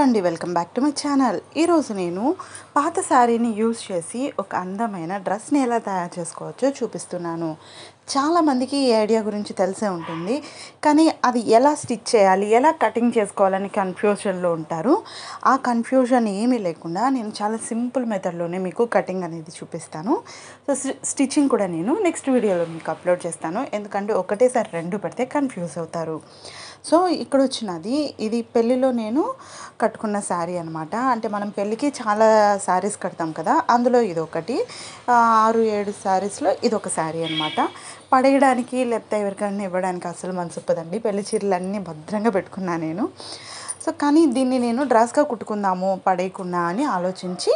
అండి, welcome back to my channel. ఈరోజు నేను పాత శారీని యూజ్ చేసి ఒక అందమైన డ్రెస్ని ఎలా తయారు చేసుకోవచ్చో చూపిస్తున్నాను. చాలామందికి ఈ ఐడియా గురించి తెలిసే ఉంటుంది, కానీ అది ఎలా స్టిచ్ చేయాలి, ఎలా కటింగ్ చేసుకోవాలని కన్ఫ్యూజన్లో ఉంటారు. ఆ కన్ఫ్యూజన్ ఏమీ లేకుండా నేను చాలా సింపుల్ మెథడ్లోనే మీకు కటింగ్ అనేది చూపిస్తాను. సో స్టిచ్చింగ్ కూడా నేను నెక్స్ట్ వీడియోలో మీకు అప్లోడ్ చేస్తాను, ఎందుకంటే ఒకటేసారి రెండు పెడితే కన్ఫ్యూజ్ అవుతారు. సో ఇక్కడ వచ్చినది, ఇది పెళ్ళిలో నేను కట్టుకున్న శారీ అనమాట. అంటే మనం పెళ్ళికి చాలా శారీస్ కడతాం కదా, అందులో ఇది ఒకటి 6-7 శారీస్లో ఇది ఒక శారీ అనమాట. పడేయడానికి లేకపోతే ఎవరికైనా ఇవ్వడానికి అసలు మనసు ఒప్పదండి. పెళ్లి చీరలు అన్నీ భద్రంగా పెట్టుకున్నాను నేను. సో కానీ దీన్ని నేను డ్రెస్గా కుట్టుకుందాము పడేయకుండా అని ఆలోచించి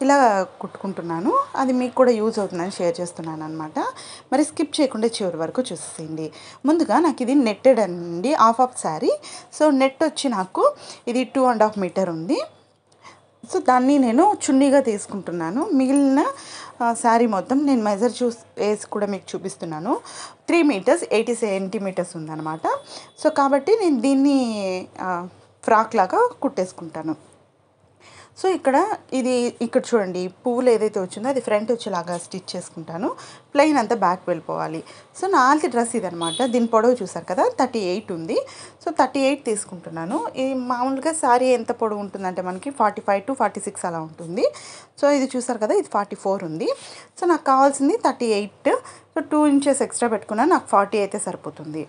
ఇలా కుట్టుకుంటున్నాను. అది మీకు కూడా యూజ్ అవుతుందని షేర్ చేస్తున్నాను అనమాట. మరి స్కిప్ చేయకుండా చివరి వరకు చూసేయండి. ముందుగా నాకు ఇది నెట్టెడ్ అండి, హాఫ్ శారీ. సో నెట్ వచ్చి నాకు ఇది 2.5 మీటర్ ఉంది. సో దాన్ని నేను చున్నీగా తీసుకుంటున్నాను. మిగిలిన శారీ మొత్తం నేను మెజర్ వేసి కూడా మీకు చూపిస్తున్నాను. 3 మీటర్స్ 80 సెంటీమీటర్స్ ఉందన్నమాట. సో కాబట్టి నేను దీన్ని ఫ్రాక్ లాగా కుట్టేసుకుంటాను. సో ఇక్కడ చూడండి, పువ్వులు ఏదైతే వచ్చిందో అది ఫ్రంట్ వచ్చేలాగా స్టిచ్ చేసుకుంటాను. ప్లెయిన్ అంతా బ్యాక్ వెళ్ళిపోవాలి. సో నా ఆల్తి డ్రెస్ ఇదనమాట. దీని పొడవు చూసారు కదా, 38 ఉంది. సో 38 తీసుకుంటున్నాను. ఈ మామూలుగా శారీ ఎంత పొడవు ఉంటుందంటే మనకి 45 to 46 అలా ఉంటుంది. సో ఇది చూసారు కదా, ఇది 44 ఉంది. సో నాకు కావాల్సింది 38. సో 2 ఇంచెస్ ఎక్స్ట్రా పెట్టుకున్నా, నాకు 40 అయితే సరిపోతుంది.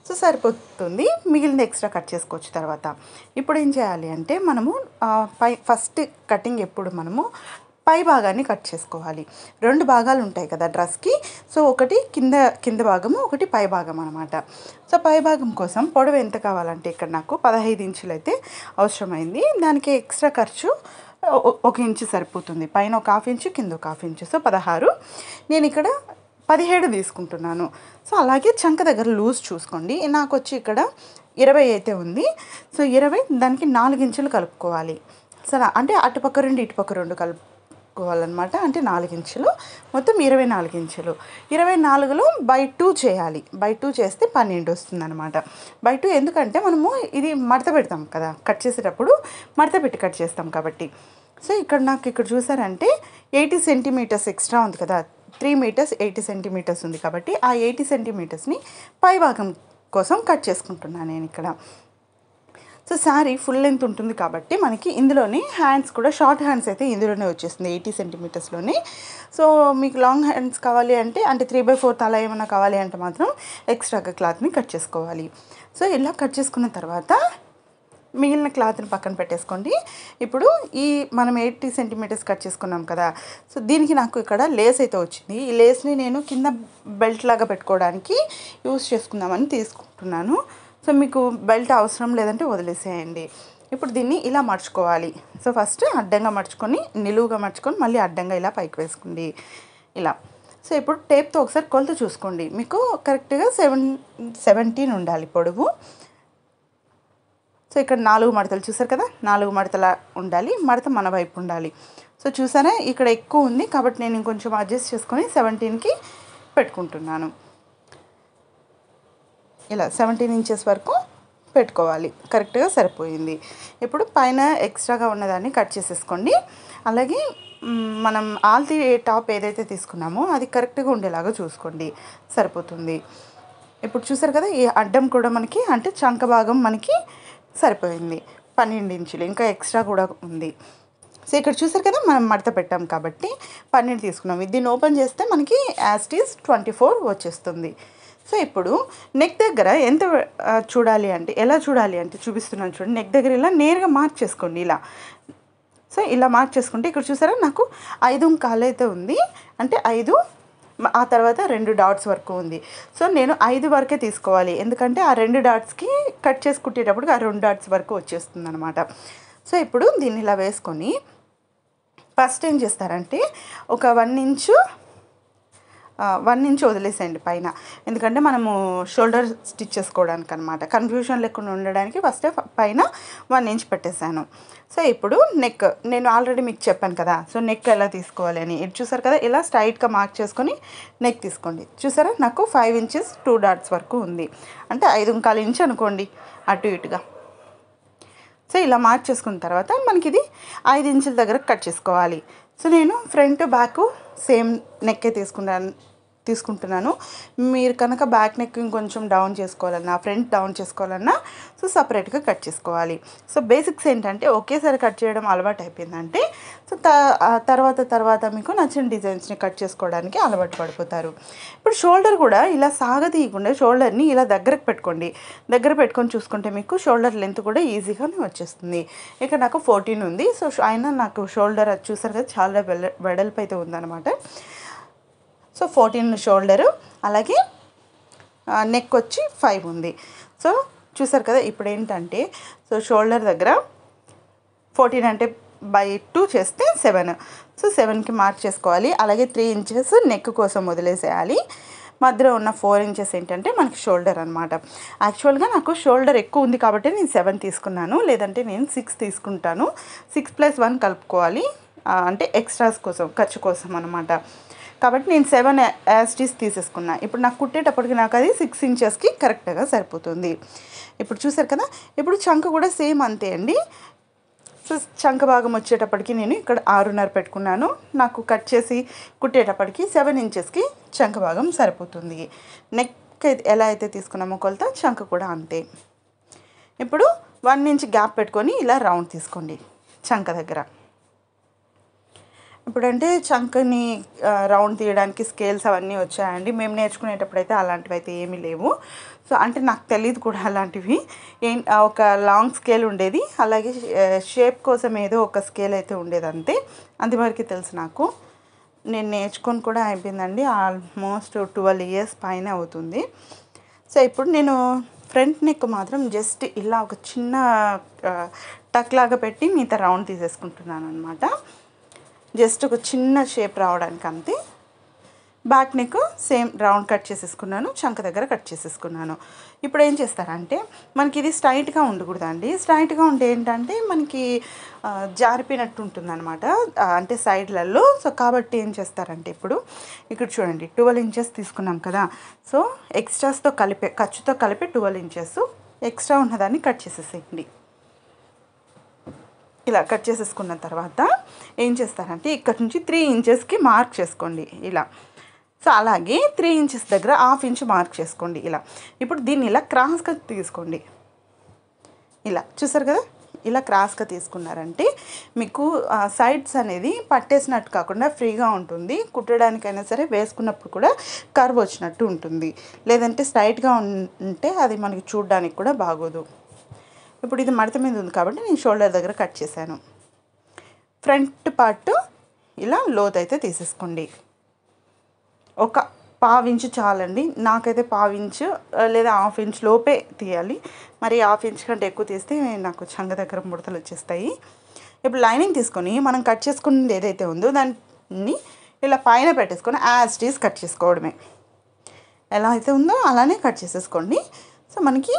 సో సరిపోతుంది, మిగిలిన ఎక్స్ట్రా కట్ చేసుకోవచ్చు తర్వాత. ఇప్పుడు ఏం చేయాలి అంటే మనము ఫస్ట్ కటింగ్ ఎప్పుడు మనము పై భాగాన్ని కట్ చేసుకోవాలి. 2 భాగాలు ఉంటాయి కదా డ్రెస్కి. సో ఒకటి కింద భాగము, ఒకటి పై భాగం అనమాట. సో పై భాగం కోసం పొడవు ఎంత కావాలంటే ఇక్కడ నాకు 15 ఇంచులు అయితే అవసరమైంది. దానికి ఎక్స్ట్రా ఖర్చు 1 ఇంచు సరిపోతుంది. పైన ఒక 1/2 ఇంచు, కింద ఒక 1/2 ఇంచు. సో 16. నేను ఇక్కడ 17 తీసుకుంటున్నాను. సో అలాగే చంక దగ్గర లూజ్ చూసుకోండి. నాకు వచ్చి ఇక్కడ 20 అయితే ఉంది. సో 20 దానికి 4 ఇంచులు కలుపుకోవాలి. సరే, అంటే అటుపక్క 2 ఇటుపక్క 2 కలుపుకోవాలన్నమాట. అంటే 4 ఇంచులు, మొత్తం 24 ఇంచులు. 24లో by 2 చేయాలి. by 2 చేస్తే 12 వస్తుంది అనమాట. by 2 ఎందుకంటే మనము ఇది మడత పెడతాం కదా, కట్ చేసేటప్పుడు మడత పెట్టి కట్ చేస్తాం కాబట్టి. సో ఇక్కడ చూసారంటే 80 సెంటీమీటర్స్ ఎక్స్ట్రా ఉంది కదా, 3 మీటర్స్ 80 సెంటీమీటర్స్ ఉంది కాబట్టి ఆ 80 సెంటీమీటర్స్ని పై భాగం కోసం కట్ చేసుకుంటున్నాను నేను ఇక్కడ. సో శారీ ఫుల్ లెంత్ ఉంటుంది కాబట్టి మనకి ఇందులోనే హ్యాండ్స్ కూడా, షార్ట్ హ్యాండ్స్ అయితే ఇందులోనే వచ్చేస్తుంది 80 సెంటీమీటర్స్లోనే. సో మీకు లాంగ్ హ్యాండ్స్ కావాలి అంటే 3/4 అలా ఏమైనా కావాలి అంటే మాత్రం ఎక్స్ట్రాగా క్లాత్ని కట్ చేసుకోవాలి. సో ఇలా కట్ చేసుకున్న తర్వాత మిగిలిన క్లాత్ని పక్కన పెట్టేసుకోండి. ఇప్పుడు మనం 80 సెంటీమీటర్స్ కట్ చేసుకున్నాం కదా, సో దీనికి నాకు ఇక్కడ లేస్ అయితే వచ్చింది. ఈ లేస్ని నేను కింద బెల్ట్ లాగా పెట్టుకోవడానికి యూస్ చేసుకుందామని తీసుకుంటున్నాను. సో మీకు బెల్ట్ అవసరం లేదంటే వదిలేసేయండి. ఇప్పుడు దీన్ని ఇలా మడుచుకోవాలి. సో ఫస్ట్ అడ్డంగా మడుచుకొని, నిలువుగా మడుచుకొని, మళ్ళీ అడ్డంగా ఇలా పైకి వేసుకోండి ఇలా. సో ఇప్పుడు టేప్తో ఒకసారి కొలత చూసుకోండి. మీకు కరెక్ట్గా 17 ఉండాలి పొడవు. సో ఇక్కడ 4 మడతలు చూసారు కదా, 4 మడతల ఉండాలి. మడత మన వైపు ఉండాలి. సో చూసారా, ఇక్కడ ఎక్కువ ఉంది కాబట్టి నేను ఇంకొంచెం అడ్జస్ట్ చేసుకొని 17కి పెట్టుకుంటున్నాను. ఇలా 17 ఇంచెస్ వరకు పెట్టుకోవాలి. కరెక్ట్గా సరిపోయింది. ఇప్పుడు పైన ఎక్స్ట్రాగా ఉన్నదాన్ని కట్ చేసేసుకోండి. అలాగే మనం ఆల్తీ టాప్ ఏదైతే తీసుకున్నామో అది కరెక్ట్గా ఉండేలాగా చూసుకోండి, సరిపోతుంది. ఇప్పుడు చూసారు కదా, ఈ అడ్డం కూడా మనకి, అంటే చంక భాగం మనకి సరిపోయింది. 12 ఇంచులు, ఇంకా ఎక్స్ట్రా కూడా ఉంది. సో ఇక్కడ చూసారు కదా, మనం మడత పెట్టాం కాబట్టి 12 తీసుకున్నాం. దీన్ని ఓపెన్ చేస్తే మనకి యాజ్ ఇట్ ఈజ్ 24 వచ్చేస్తుంది. సో ఇప్పుడు నెక్ దగ్గర ఎంత చూడాలి అంటే, ఎలా చూడాలి అంటే చూపిస్తున్నాను చూడండి. నెక్ దగ్గర ఇలా నేరుగా మార్క్ చేసుకోండి ఇలా. సో ఇలా మార్క్ చేసుకుంటే ఇక్కడ చూసారా, నాకు 5.25 అయితే ఉంది. అంటే 5, ఆ తర్వాత 2 డాట్స్ వరకు ఉంది. సో నేను 5 వరకే తీసుకోవాలి, ఎందుకంటే ఆ 2 డాట్స్కి కట్ చేసి కుట్టేటప్పుడు ఆ 2 డాట్స్ వరకు వచ్చేస్తుంది అనమాట. సో ఇప్పుడు దీన్ని ఇలా వేసుకొని ఫస్ట్ ఏం చేస్తారంటే ఒక 1 ఇంచు వదిలేసేయండి పైన, ఎందుకంటే మనము షోల్డర్ స్టిచ్ చేసుకోవడానికి అనమాట. కన్ఫ్యూజన్ లేకుండా ఉండడానికి ఫస్ట్ పైన 1 ఇంచ్ పెట్టేశాను. సో ఇప్పుడు నెక్ నేను ఆల్రెడీ మీకు చెప్పాను కదా, సో నెక్ ఎలా తీసుకోవాలి అని. ఇది చూసారు కదా, ఇలా స్ట్రైట్గా మార్క్ చేసుకొని నెక్ తీసుకోండి. చూసారా, నాకు 5 ఇంచెస్ 2 డాట్స్ వరకు ఉంది. అంటే 5.25 ఇంచ్ అనుకోండి, అటు ఇటుగా. సో ఇలా మార్క్ చేసుకున్న తర్వాత మనకి ఇది 5 ఇంచుల దగ్గర కట్ చేసుకోవాలి. సో నేను ఫ్రంట్ బ్యాక్ సేమ్ నెక్కే తీసుకుంటున్నాను. మీరు కనుక బ్యాక్ నెక్ ఇంకొంచెం డౌన్ చేసుకోవాలన్నా, ఫ్రంట్ డౌన్ చేసుకోవాలన్నా సో సపరేట్గా కట్ చేసుకోవాలి. సో బేసిక్స్ ఏంటంటే ఒకేసారి కట్ చేయడం అలవాటు అయిపోయిందంటే సో తర్వాత మీకు నచ్చిన డిజైన్స్ని కట్ చేసుకోవడానికి అలవాటు పడిపోతారు. ఇప్పుడు షోల్డర్ కూడా ఇలా సాగతీయకుండా షోల్డర్ని ఇలా దగ్గరకు పెట్టుకోండి. దగ్గర పెట్టుకొని చూసుకుంటే మీకు షోల్డర్ లెంత్ కూడా ఈజీగానే వచ్చేస్తుంది. ఇక్కడ నాకు 14 ఉంది. సో అయినా నాకు షోల్డర్ అది చూసారు కదా చాలా వెడల్పు అయితే ఉందన్నమాట. సో 14 షోల్డరు, అలాగే నెక్ వచ్చి 5 ఉంది. సో చూసారు కదా. ఇప్పుడు ఏంటంటే సో షోల్డర్ దగ్గర 14 అంటే బై 2 చేస్తే 7. సో 7కి మార్క్ చేసుకోవాలి. అలాగే 3 ఇంచెస్ నెక్ కోసం వదిలేసేయాలి. మధ్యలో ఉన్న 4 ఇంచెస్ ఏంటంటే మనకి షోల్డర్ అనమాట. యాక్చువల్గా నాకు షోల్డర్ ఎక్కువ ఉంది కాబట్టి నేను 7 తీసుకున్నాను, లేదంటే నేను 6 తీసుకుంటాను. 6 + 1 కలుపుకోవాలి, అంటే ఎక్స్ట్రాస్ కోసం, ఖర్చు కోసం అనమాట. కాబట్టి నేను 7 యాస్టీస్ తీసేసుకున్నా. ఇప్పుడు నాకు కుట్టేటప్పటికి నాకు అది 6 ఇంచెస్కి కరెక్ట్గా సరిపోతుంది. ఇప్పుడు చూసారు కదా. ఇప్పుడు చంక కూడా సేమ్ అంతే అండి. సో చంక భాగం వచ్చేటప్పటికి నేను ఇక్కడ 6.5 పెట్టుకున్నాను. నాకు కట్ చేసి కుట్టేటప్పటికి 7 ఇంచెస్కి చంక భాగం సరిపోతుంది. నెక్ ఎలా అయితే తీసుకున్నామో కొలత చంక కూడా అంతే. ఇప్పుడు 1 ఇంచ్ గ్యాప్ పెట్టుకొని ఇలా రౌండ్ తీసుకోండి చంక దగ్గర. ఇప్పుడంటే చంకని రౌండ్ తీయడానికి స్కేల్స్ అవన్నీ వచ్చాయండి. మేము నేర్చుకునేటప్పుడు అయితే అలాంటివి అయితే ఏమీ లేవు. సో అంటే నాకు తెలియదు కూడా అలాంటివి. ఒక లాంగ్ స్కేల్ ఉండేది, అలాగే షేప్ కోసం ఏదో ఒక స్కేల్ అయితే ఉండేది అంతే. అంతవరకు తెలుసు నాకు. నేను నేర్చుకొని కూడా అయిపోయిందండి. ఆల్మోస్ట్ 12 ఇయర్స్ పైన అవుతుంది. సో ఇప్పుడు నేను ఫ్రంట్ నెక్ మాత్రం జస్ట్ ఇలా ఒక చిన్న టక్ లాగా పెట్టి మిగతా రౌండ్ తీసేసుకుంటున్నాను అనమాట. జస్ట్ ఒక చిన్న షేప్ రావడానికి అంతే. Back neck same round cut చేసేసుకున్నాను, చంక దగ్గర కట్ చేసేసుకున్నాను. ఇప్పుడు ఏం చేస్తారంటే మనకి ఇది స్ట్రైట్గా ఉండకూడదండి. స్ట్రైట్గా ఉంటే ఏంటంటే మనకి జారిపోయినట్టు ఉంటుందన్నమాట, అంటే సైడ్లలో. సో కాబట్టి ఏం చేస్తారంటే ఇప్పుడు ఇక్కడ చూడండి 12 ఇంచెస్ తీసుకున్నాం కదా. సో ఎక్స్ట్రాస్తో కలిపే, ఖర్చుతో కలిపి 12 ఇంచెస్ ఎక్స్ట్రా ఉన్నదాన్ని కట్ చేసేసేయండి. ఇలా కట్ చేసేసుకున్న తర్వాత ఏం చేస్తారంటే ఇక్కడ నుంచి 3 ఇంచెస్కి మార్క్ చేసుకోండి ఇలా. సో అలాగే 3 ఇంచెస్ దగ్గర 1/2 ఇంచ్ మార్క్ చేసుకోండి ఇలా. ఇప్పుడు దీన్ని ఇలా క్రాస్గా తీసుకోండి. ఇలా చూసారు కదా. ఇలా క్రాస్గా తీసుకున్నారంటే మీకు సైడ్స్ అనేది పట్టేసినట్టు కాకుండా ఫ్రీగా ఉంటుంది. కుట్టడానికైనా సరే వేసుకున్నప్పుడు కూడా కర్వ్ వచ్చినట్టు ఉంటుంది. లేదంటే స్ట్రైట్గా ఉంటే అది మనకి చూడడానికి కూడా బాగోదు. ఇప్పుడు ఇది మడత మీద ఉంది కాబట్టి నేను షోల్డర్ దగ్గర కట్ చేశాను. ఫ్రంట్ పార్ట్ ఇలా లోత్ అయితే తీసేసుకోండి. ఒక 1/2 ఇంచ్ చాలండి. నాకైతే 1/2 ఇంచ్ లేదా 1/2 ఇంచ్ లోపే తీయాలి. మరి 1/2 ఇంచ్ కంటే ఎక్కువ తీస్తే నాకు చంక దగ్గర ముడతలు వచ్చేస్తాయి. ఇప్పుడు లైనింగ్ తీసుకొని మనం కట్ చేసుకున్నది ఏదైతే ఉందో దాన్ని ఇలా పైన పెట్టేసుకొని యాజ్ ఇట్ ఈజ్ కట్ చేసుకోవడమే. ఎలా అయితే ఉందో అలానే కట్ చేసేసుకోండి. సో మనకి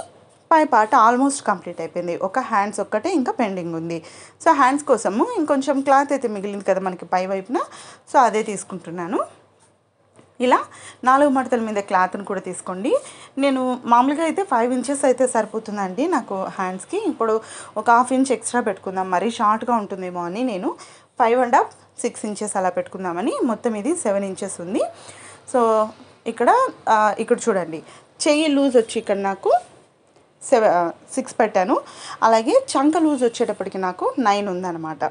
పై పార్ట్ ఆల్మోస్ట్ కంప్లీట్ అయిపోయింది. ఒక హ్యాండ్స్ ఒక్కటే ఇంకా పెండింగ్ ఉంది. సో హ్యాండ్స్ కోసము ఇంకొంచెం క్లాత్ అయితే మిగిలింది కదా మనకి పై వైపున. సో అదే తీసుకుంటున్నాను. ఇలా 4 మడతల మీద క్లాత్ని కూడా తీసుకోండి. నేను మామూలుగా అయితే 5 ఇంచెస్ అయితే సరిపోతుందండి నాకు హ్యాండ్స్కి. ఇప్పుడు ఒక 1/2 ఇంచ్ ఎక్స్ట్రా పెట్టుకుందాం, మరీ షార్ట్గా ఉంటుందేమో అని నేను 5.5 6 ఇంచెస్ అలా పెట్టుకుందామని. మొత్తం ఇది 7 ఇంచెస్ ఉంది. సో ఇక్కడ చూడండి చెయ్యి లూజ్ వచ్చి ఇక్కడ నాకు 6 పెట్టాను. అలాగే చంక లూజ్ వచ్చేటప్పటికి నాకు 9 ఉందన్నమాట.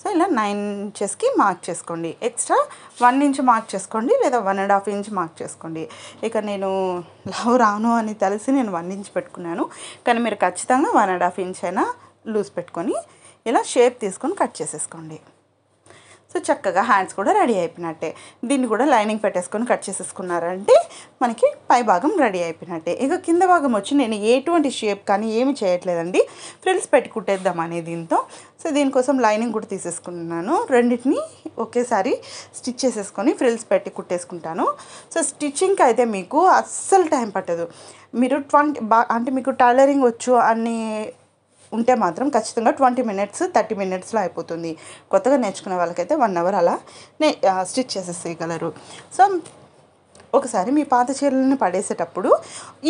సో ఇలా 9 ఇంచెస్కి మార్క్ చేసుకోండి. ఎక్స్ట్రా 1 ఇంచ్ మార్క్ చేసుకోండి, లేదా 1.5 ఇంచ్ మార్క్ చేసుకోండి. ఇక నేను లావు రాను అని తెలిసి నేను 1 ఇంచ్ పెట్టుకున్నాను. కానీ మీరు ఖచ్చితంగా 1.5 ఇంచ్ అయినా లూజ్ పెట్టుకొని ఇలా షేప్ తీసుకొని కట్ చేసేసుకోండి. సో చక్కగా హ్యాండ్స్ కూడా రెడీ అయిపోయినట్టే. దీన్ని కూడా లైనింగ్ పెట్టేసుకొని కట్ చేసేసుకున్నారంటే మనకి పై భాగం రెడీ అయిపోయినట్టే. ఇక కింద భాగం వచ్చి నేను ఎటువంటి షేప్ కానీ ఏమి చేయట్లేదండి, ఫ్రిల్స్ పెట్టి కుట్టేద్దామని దీంతో. సో దీనికోసం లైనింగ్ కూడా తీసేసుకున్నాను. రెండింటిని ఒకేసారి స్టిచ్ చేసేసుకొని ఫ్రిల్స్ పెట్టి కుట్టేసుకుంటాను. సో స్టిచ్చింగ్కి అయితే మీకు అస్సలు టైం పట్టదు. మీరు అంటే మీకు టైలరింగ్ వచ్చు అని ఉంటే మాత్రం ఖచ్చితంగా 20 మినిట్స్ 30 మినిట్స్లో అయిపోతుంది. కొత్తగా నేర్చుకునే వాళ్ళకైతే 1 అవర్ అలా స్టిచ్ చేసేసేయగలరు. సో ఒకసారి మీ పాత చీరలను పడేసేటప్పుడు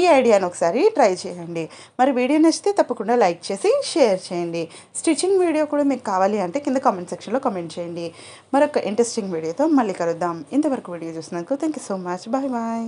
ఈ ఐడియాను ఒకసారి ట్రై చేయండి. మరి వీడియో నచ్చితే తప్పకుండా లైక్ చేసి షేర్ చేయండి. స్టిచ్చింగ్ వీడియో కూడా మీకు కావాలి అంటే కింద కామెంట్ సెక్షన్లో కామెంట్ చేయండి. మరొక ఇంట్రెస్టింగ్ వీడియోతో మళ్ళీ కలుద్దాం. ఇంతవరకు వీడియో చూసినందుకు thank you so much. Bye bye.